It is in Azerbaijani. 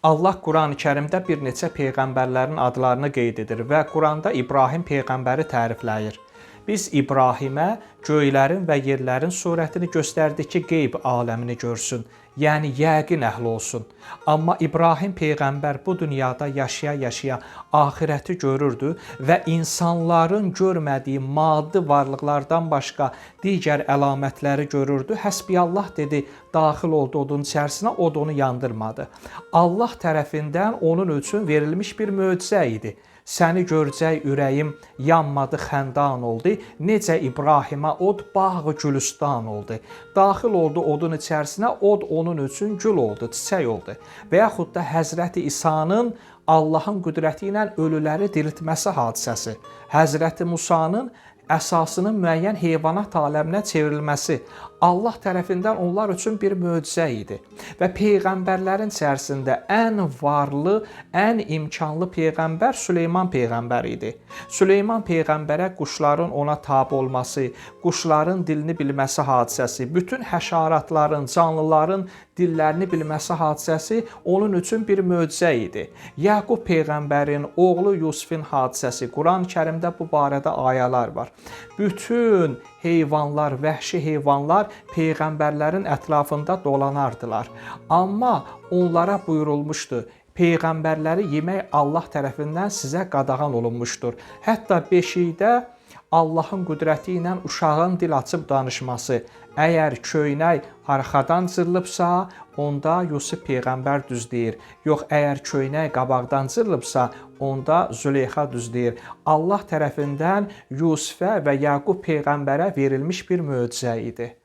Allah Qurani-Kərimdə bir neçə peyğəmbərlərin adlarını qeyd edir və Quranda İbrahim peyğəmbəri tərifləyir. Biz İbrahimə göylərin və yerlərin surətini göstərdik ki, qeyb aləmini görsün, yəni yəqin əhli olsun. Amma İbrahim peyğəmbər bu dünyada yaşaya-yaşaya axirəti görürdü və insanların görmədiyi maddi varlıqlardan başqa digər əlamətləri görürdü. Həsbiyallah dedi, daxil oldu odun içərisinə, od onu yandırmadı. Allah tərəfindən onun üçün verilmiş bir möcüzə idi. Səni görcək ürəyim yanmadı, xəndan oldu. Necə İbrahimə od bağı gülüstan oldu. Daxil oldu odun içərisinə, od onun üçün gül oldu, çiçək oldu. Və yaxud da Həzrəti İsa'nın Allahın qüdrəti ilə ölüləri diriltməsi hadisəsi. Həzrəti Musanın əsasının müəyyən heyvanat aləminə çevrilməsi Allah tərəfindən onlar üçün bir möcüzə idi. Və peyğəmbərlərin içərisində ən varlı, ən imkanlı peyğəmbər Süleyman peyğəmbər idi. Süleyman peyğəmbərə quşların ona tabe olması, quşların dilini bilməsi hadisəsi, bütün həşaratların, canlıların dillərini bilməsi hadisəsi onun üçün bir möcüzə idi. Yaqub peyğəmbərin oğlu Yusifin hadisəsi, Qurani-Kərimdə bu barədə ayələr var. Bütün heyvanlar, vəhşi heyvanlar peyğəmbərlərin ətrafında dolanardılar. Amma onlara buyurulmuşdu, peyğəmbərləri yemək Allah tərəfindən sizə qadağan olunmuşdur. Hətta beşikdə Allahın qüdrəti ilə uşağın dil açıb danışması. Əgər köynək arxadan cırılıbsa, onda Yusif peyğəmbər düz deyir. Yox, əgər köynək qabaqdan cırılıbsa, onda Züleyxa düz deyir. Allah tərəfindən Yusifə və Yaqub peyğəmbərə verilmiş bir möcüzə idi.